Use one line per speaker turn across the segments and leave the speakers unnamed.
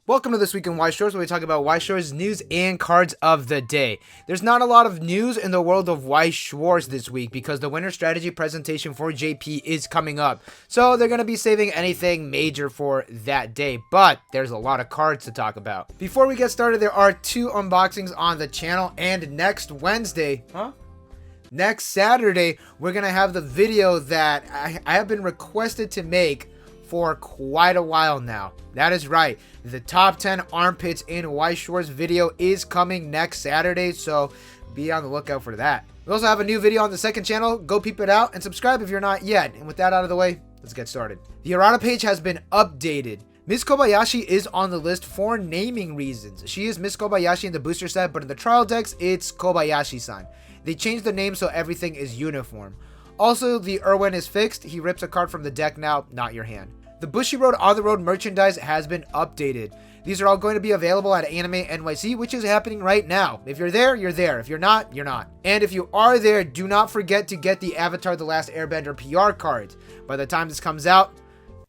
Welcome to This Week in Weiss Schwarz, where we talk about Weiss Schwarz news and cards of the day. There's not a lot of news in the world of Weiss Schwarz this week because the winter strategy presentation for JP is coming up. So they're going to be saving anything major for that day, but there's a lot of cards to talk about. Before we get started, there are 2 unboxings on the channel, and next Saturday, we're going to have the video that I have been requested to make for quite a while now. That is right. The top 10 armpits in Weiss Schwarz video is coming next Saturday, so be on the lookout for that. We also have a new video on the second channel. Go peep it out and subscribe if you're not yet. And with that out of the way, let's get started. The Errata page has been updated. Miss Kobayashi is on the list for naming reasons. She is Miss Kobayashi in the booster set, but in the trial decks, it's Kobayashi-san. They changed the name so everything is uniform. Also, the Irwin is fixed. He rips a card from the deck now, not your hand. The Bushiroad On The Road merchandise has been updated. These are all going to be available at Anime NYC, which is happening right now. If you're there, you're there. If you're not, you're not. And if you are there, do not forget to get the Avatar The Last Airbender PR cards. By the time this comes out,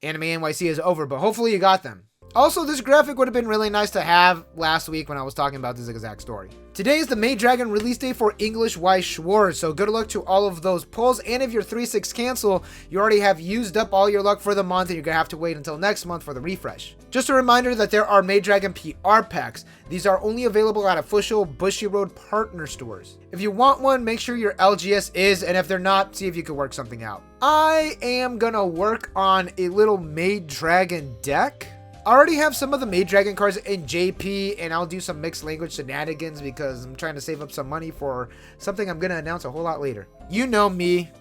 Anime NYC is over, but hopefully you got them. Also, this graphic would have been really nice to have last week when I was talking about this exact story. Today is the Maid Dragon release day for English Weiss Schwarz, so good luck to all of those pulls. And if your 3/6 cancel, you already have used up all your luck for the month and you're going to have to wait until next month for the refresh. Just a reminder that there are Maid Dragon PR packs. These are only available at official Bushiroad partner stores. If you want one, make sure your LGS is, and if they're not, see if you can work something out. I am going to work on a little Maid Dragon deck. I already have some of the Maid Dragon cards in JP, and I'll do some mixed language shenanigans because I'm trying to save up some money for something I'm going to announce a whole lot later. You know me.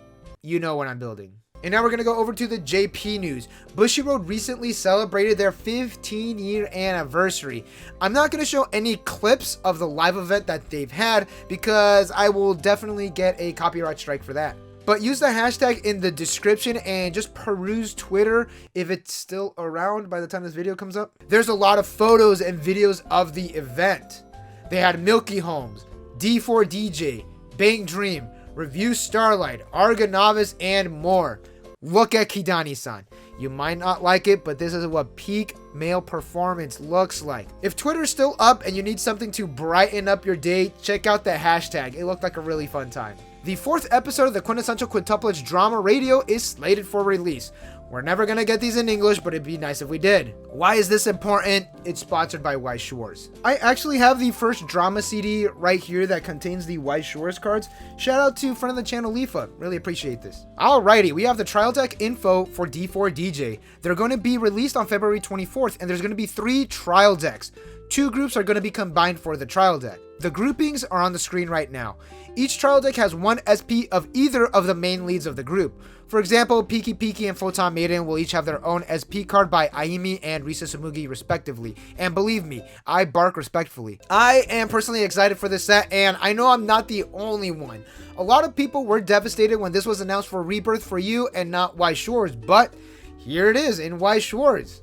You know what I'm building. And now we're going to go over to the JP news. Bushiroad recently celebrated their 15-year anniversary. I'm not going to show any clips of the live event that they've had because I will definitely get a copyright strike for that. But use the hashtag in the description and just peruse Twitter if it's still around by the time this video comes up. There's a lot of photos and videos of the event. They had Milky Holmes, D4DJ, Bang Dream, Review Starlight, Argonavis, and more. Look at Kidani-san. You might not like it, but this is what peak male performance looks like. If Twitter's still up and you need something to brighten up your day, check out the hashtag. It looked like a really fun time. The 4th episode of the Quintessential Quintuplets Drama Radio is slated for release. We're never going to get these in English, but it'd be nice if we did. Why is this important? It's sponsored by Weiss Schwarz. I actually have the first drama CD right here that contains the Weiss Schwarz cards. Shout out to friend of the channel, Lifa. Really appreciate this. Alrighty, we have the trial deck info for D4DJ. They're going to be released on February 24th, and there's going to be 3 trial decks. 2 groups are going to be combined for the trial deck. The groupings are on the screen right now. Each trial deck has 1 SP of either of the main leads of the group. For example, Piki Piki and Photon Maiden will each have their own SP card by Ayumi and Risa Sumugi respectively. And believe me, I bark respectfully. I am personally excited for this set, and I know I'm not the only one. A lot of people were devastated when this was announced for Rebirth for You and not Weiss Schwarz, but here it is in Weiss Schwarz.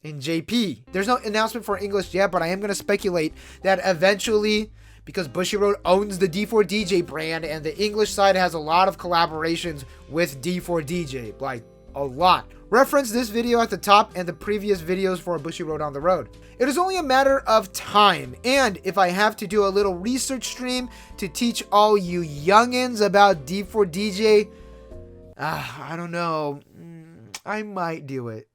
In JP. There's no announcement for English yet, but I am going to speculate that eventually, because Bushiroad owns the D4DJ brand and the English side has a lot of collaborations with D4DJ, like a lot. Reference this video at the top and the previous videos for Bushiroad on the road. It is only a matter of time, and if I have to do a little research stream to teach all you youngins about D4DJ, I don't know, I might do it.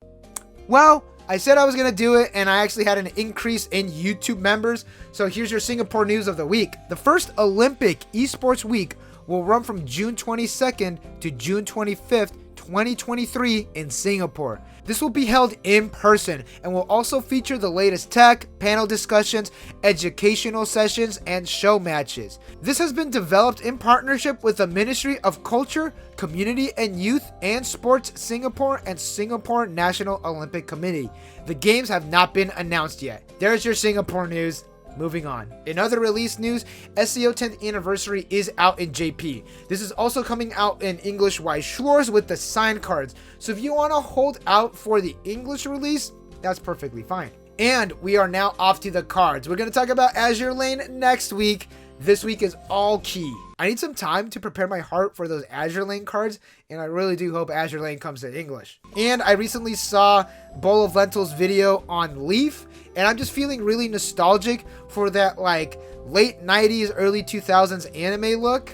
Well, I said I was going to do it, and I actually had an increase in YouTube members. So here's your Singapore news of the week. The first Olympic Esports Week will run from June 22nd to June 25th, 2023 in Singapore. This will be held in person and will also feature the latest tech, panel discussions, educational sessions, and show matches. This has been developed in partnership with the Ministry of Culture, Community and Youth and Sports Singapore and Singapore National Olympic Committee. The games have not been announced yet. There's your Singapore news. Moving on. In other release news, SEO 10th anniversary is out in JP. This is also coming out in English Weiss Schwarz with the signed cards. So if you want to hold out for the English release, that's perfectly fine. And we are now off to the cards. We're going to talk about Azure Lane next week. This week is all Key. I need some time to prepare my heart for those Azure Lane cards, and I really do hope Azure Lane comes to English. And I recently saw Bowl of Lentils video on Leaf, and I'm just feeling really nostalgic for that like late 90s, early 2000s anime look.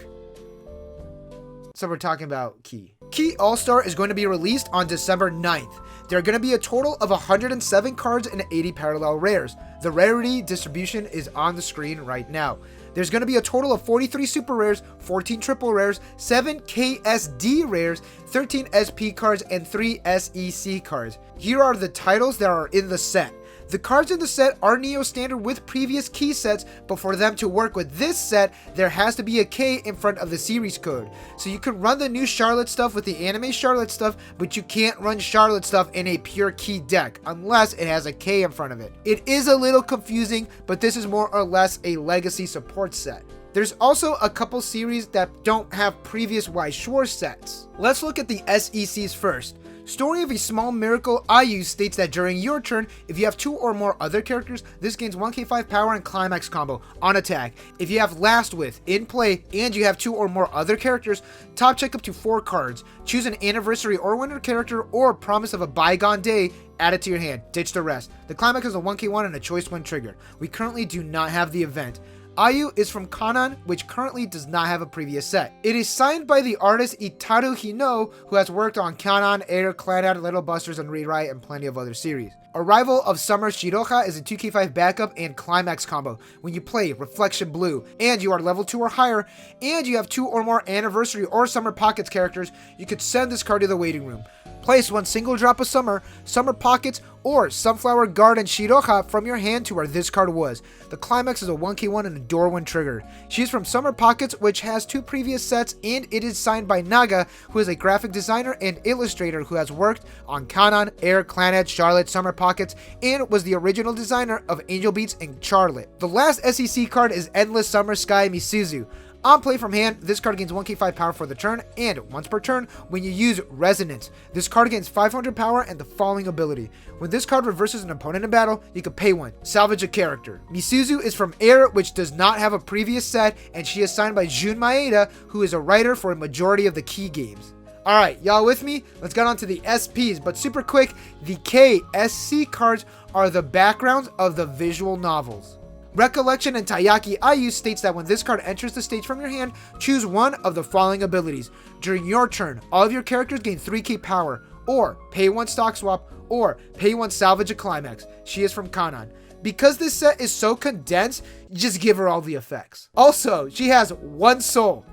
So we're talking about Key. Key All-Star is going to be released on December 9th. There are going to be a total of 107 cards and 80 parallel rares. The rarity distribution is on the screen right now. There's going to be a total of 43 super rares, 14 triple rares, 7 KSD rares, 13 SP cards, and 3 SEC cards. Here are the titles that are in the set. The cards in the set are Neo standard with previous Key sets, but for them to work with this set, there has to be a K in front of the series code. So you can run the new Charlotte stuff with the anime Charlotte stuff, but you can't run Charlotte stuff in a pure Key deck unless it has a K in front of it. It is a little confusing, but this is more or less a legacy support set. There's also a couple series that don't have previous Weiss Schwarz sets. Let's look at the SECs first. Story of a Small Miracle Ayu states that during your turn, if you have 2 or more other characters, this gains 1k5 power and climax combo on attack. If you have Last With in play and you have 2 or more other characters, top check up to 4 cards. Choose an Anniversary or Winter character or Promise of a Bygone Day, add it to your hand, ditch the rest. The climax is a 1k1 and a choice when triggered. We currently do not have the event. Ayu is from Kanan, which currently does not have a previous set. It is signed by the artist Itaru Hino, who has worked on Kanan, Air, Clannad, Little Busters, and Rewrite, and plenty of other series. Arrival of Summer Shiroha is a 2k5 backup and climax combo. When you play Reflection Blue, and you are level 2 or higher, and you have 2 or more Anniversary or Summer Pockets characters, you could send this card to the waiting room. Place 1 single drop of Summer, Summer Pockets, or Sunflower Garden Shiroha from your hand to where this card was. The climax is a 1k1 and a door when triggered. She is from Summer Pockets, which has 2 previous sets, and it is signed by Naga, who is a graphic designer and illustrator who has worked on Kanan, Air, Clannad, Charlotte, Summer Pockets, and was the original designer of Angel Beats and Charlotte. The last SEC card is Endless Summer Sky Misuzu. On play from hand, this card gains 1k5 power for the turn, and once per turn, when you use Resonance, this card gains 500 power and the following ability. When this card reverses an opponent in battle, you can pay 1. Salvage a character. Misuzu is from Air, which does not have a previous set, and she is signed by Jun Maeda, who is a writer for a majority of the Key games. Alright, y'all with me? Let's get on to the SPs, but super quick, the KSC cards are the backgrounds of the visual novels. Recollection and Taiyaki Ayu states that when this card enters the stage from your hand, choose one of the following abilities. During your turn, all of your characters gain 3k power, or pay 1 stock swap, or pay 1 salvage a climax. She is from Kanan. Because this set is so condensed, just give her all the effects. Also, she has 1 soul.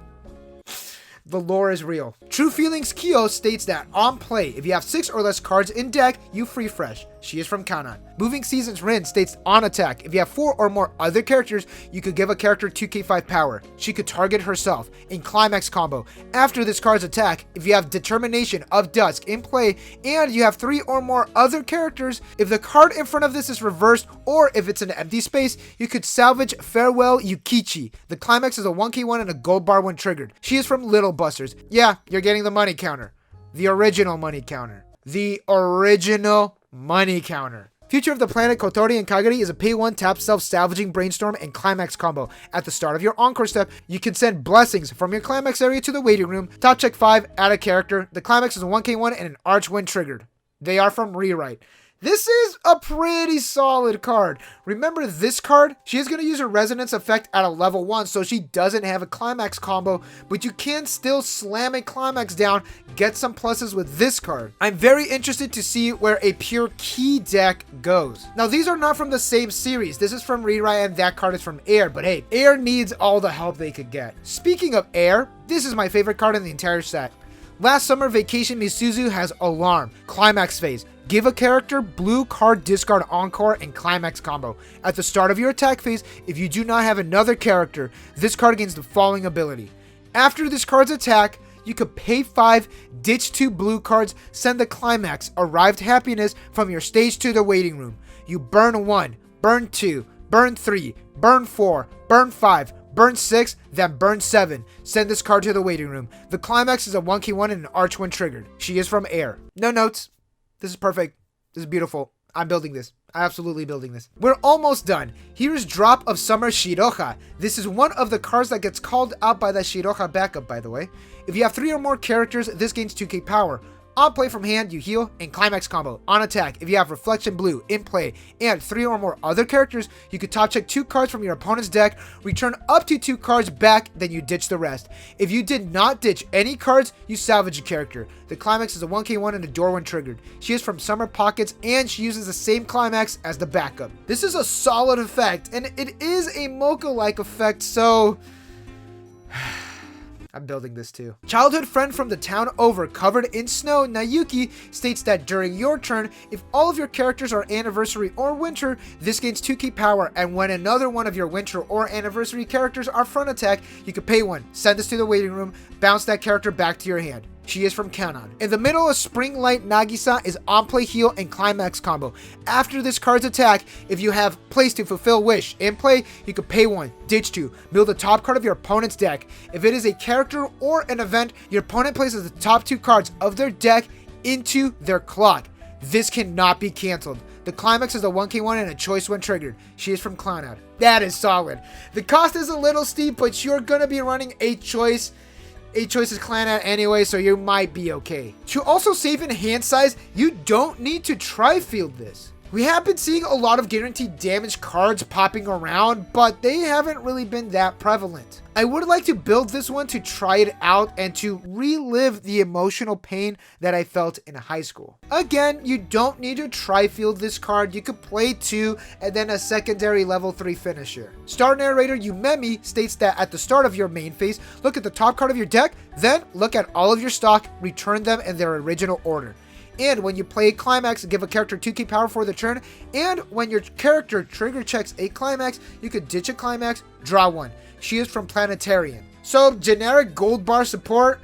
The lore is real. True Feelings Kyo states that on play, if you have 6 or less cards in deck, you free fresh. She is from Kanan. Moving Seasons Rin states on attack, if you have 4 or more other characters, you could give a character 2k5 power. She could target herself. In Climax combo, after this card's attack, if you have Determination of Dusk in play, and you have 3 or more other characters, if the card in front of this is reversed, or if it's an empty space, you could salvage Farewell Yukichi. The climax is a 1k1 and a gold bar when triggered. She is from Little Busters. Yeah, you're getting the money counter. The original money counter. The original money counter. Future of the Planet Kotori and Kagari is a pay 1 tap self salvaging brainstorm and climax combo. At the start of your encore step, you can send blessings from your climax area to the waiting room. Top check 5, add a character. The climax is a 1k1 and an arch when triggered. They are from Rewrite. This is a pretty solid card. Remember this card? She is going to use her resonance effect at a level 1, so she doesn't have a climax combo, but you can still slam a climax down, get some pluses with this card. I'm very interested to see where a pure Key deck goes. Now these are not from the same series. This is from Rewrite and that card is from Air, but hey, Air needs all the help they could get. Speaking of Air, this is my favorite card in the entire set. Last Summer Vacation Misuzu has Alarm, Climax Phase. Give a character blue card discard encore and climax combo. At the start of your attack phase, if you do not have another character, this card gains the following ability. After this card's attack, you could pay 5, ditch 2 blue cards, send the climax, Arrived Happiness from your stage to the waiting room. You burn 1, burn 2, burn 3, burn 4, burn 5, burn 6, then burn 7. Send this card to the waiting room. The climax is a 1k1 and an arch when triggered. She is from Air. No notes. This is perfect. This is beautiful. I'm building this. Absolutely building this. We're almost done. Here's Drop of Summer Shiroha. This is one of the cards that gets called out by the Shiroha backup, by the way. If you have 3 or more characters, this gains 2k power. On play from hand, you heal, and climax combo. On attack, if you have Reflection Blue in play and 3 or more other characters, you could top check 2 cards from your opponent's deck, return up to 2 cards back, then you ditch the rest. If you did not ditch any cards, you salvage a character. The climax is a 1k1 and a door when triggered. She is from Summer Pockets, and she uses the same climax as the backup. This is a solid effect, and it is a Mocha-like effect, so... I'm building this too. Childhood friend from the town over, covered in snow, Nayuki, states that during your turn, if all of your characters are anniversary or winter, this gains 2k power, and when another one of your winter or anniversary characters are front attack, you can pay 1, send this to the waiting room, bounce that character back to your hand. She is from Kanon. In the middle of Spring Light, Nagisa is on play heal and climax combo. After this card's attack, if you have place to fulfill wish in play, you can pay 1, ditch 2, build the top card of your opponent's deck. If it is a character or an event, your opponent places the top 2 cards of their deck into their clock. This cannot be canceled. The climax is a 1k1 and a choice when triggered. She is from Clownad. That is solid. The cost is a little steep, but you're gonna be running a choice. 8 choices clan out anyway, so you might be okay. To also save in hand size, you don't need to tri-field this. We have been seeing a lot of guaranteed damage cards popping around, but they haven't really been that prevalent. I would like to build this one to try it out and to relive the emotional pain that I felt in high school. Again, you don't need to tri-field this card. You could play 2 and then a secondary level 3 finisher. Star Narrator Yumemi states that at the start of your main phase, look at the top card of your deck, then look at all of your stock, return them in their original order. And when you play a climax, give a character 2k power for the turn. And when your character trigger checks a climax, you could ditch a climax, draw 1. She is from Planetarian. So generic gold bar support,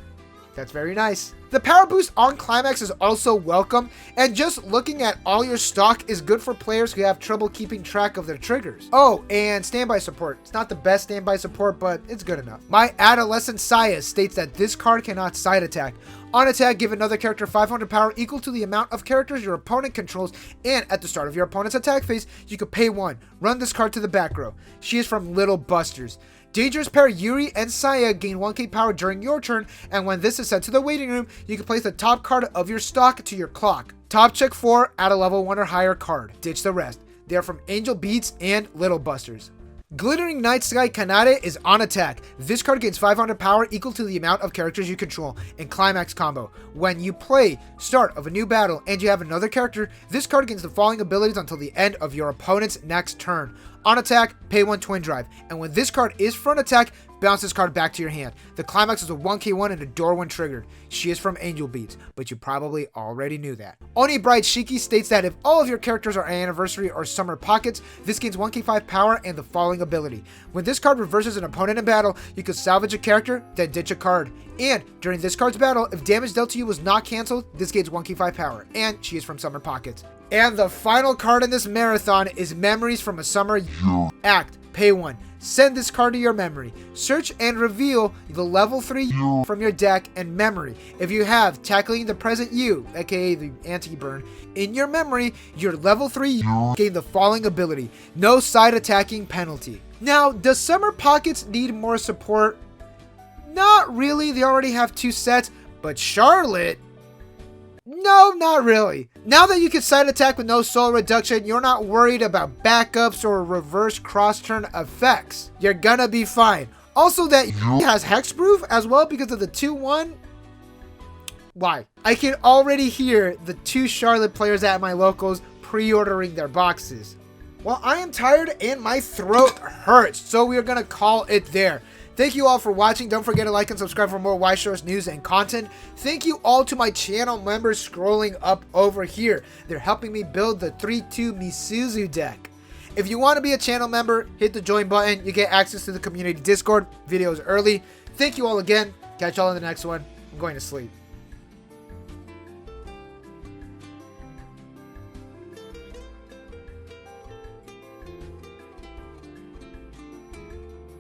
that's very nice. The power boost on climax is also welcome, and just looking at all your stock is good for players who have trouble keeping track of their triggers. Oh, and standby support. It's not the best standby support, but it's good enough. My Adolescent Saya states that this card cannot side attack. On attack, give another character 500 power equal to the amount of characters your opponent controls, and at the start of your opponent's attack phase, you could pay 1. Run this card to the back row. She is from Little Busters. Dangerous pair Yuri and Saya gain 1k power during your turn, and when this is sent to the waiting room, you can place the top card of your stock to your clock. Top check 4, add a level 1 or higher card. Ditch the rest. They are from Angel Beats and Little Busters. Glittering Night Sky Kanade is on attack. This card gains 500 power equal to the amount of characters you control in climax combo. When you play start of a new battle and you have another character, this card gains the following abilities until the end of your opponent's next turn. On attack, pay 1 twin drive, and when this card is front attack, bounce this card back to your hand. The climax is a 1k1 and a door when triggered. She is from Angel Beats, but you probably already knew that. Oni Bright Shiki states that if all of your characters are anniversary or summer pockets, this gains 1k5 power and the following ability. When this card reverses an opponent in battle, you can salvage a character, then ditch a card. And during this card's battle, if damage dealt to you was not cancelled, this gains 1k5 power, and she is from summer pockets. And the final card in this marathon is Memories from a Summer Act. Pay 1. Send this card to your memory. Search and reveal the level 3 from your deck and memory. If you have Tackling the Present You, aka the anti-burn, in your memory, your level 3 gain the following ability. No side attacking penalty. Now, does Summer Pockets need more support? Not really, they already have 2 sets, but Charlotte? No, not really. Now that you can side attack with no soul reduction, you're not worried about backups or reverse cross-turn effects. You're gonna be fine. Also, that has hexproof as well because of the 2-1. Why? I can already hear the 2 Charlotte players at my locals pre-ordering their boxes. Well, I am tired and my throat hurts, so we are gonna call it there. Thank you all for watching. Don't forget to like and subscribe for more Weiss Schwarz news and content. Thank you all to my channel members scrolling up over here. They're helping me build the 3-2 Misuzu deck. If you want to be a channel member, hit the join button. You get access to the community Discord, videos early. Thank you all again. Catch y'all in the next one. I'm going to sleep.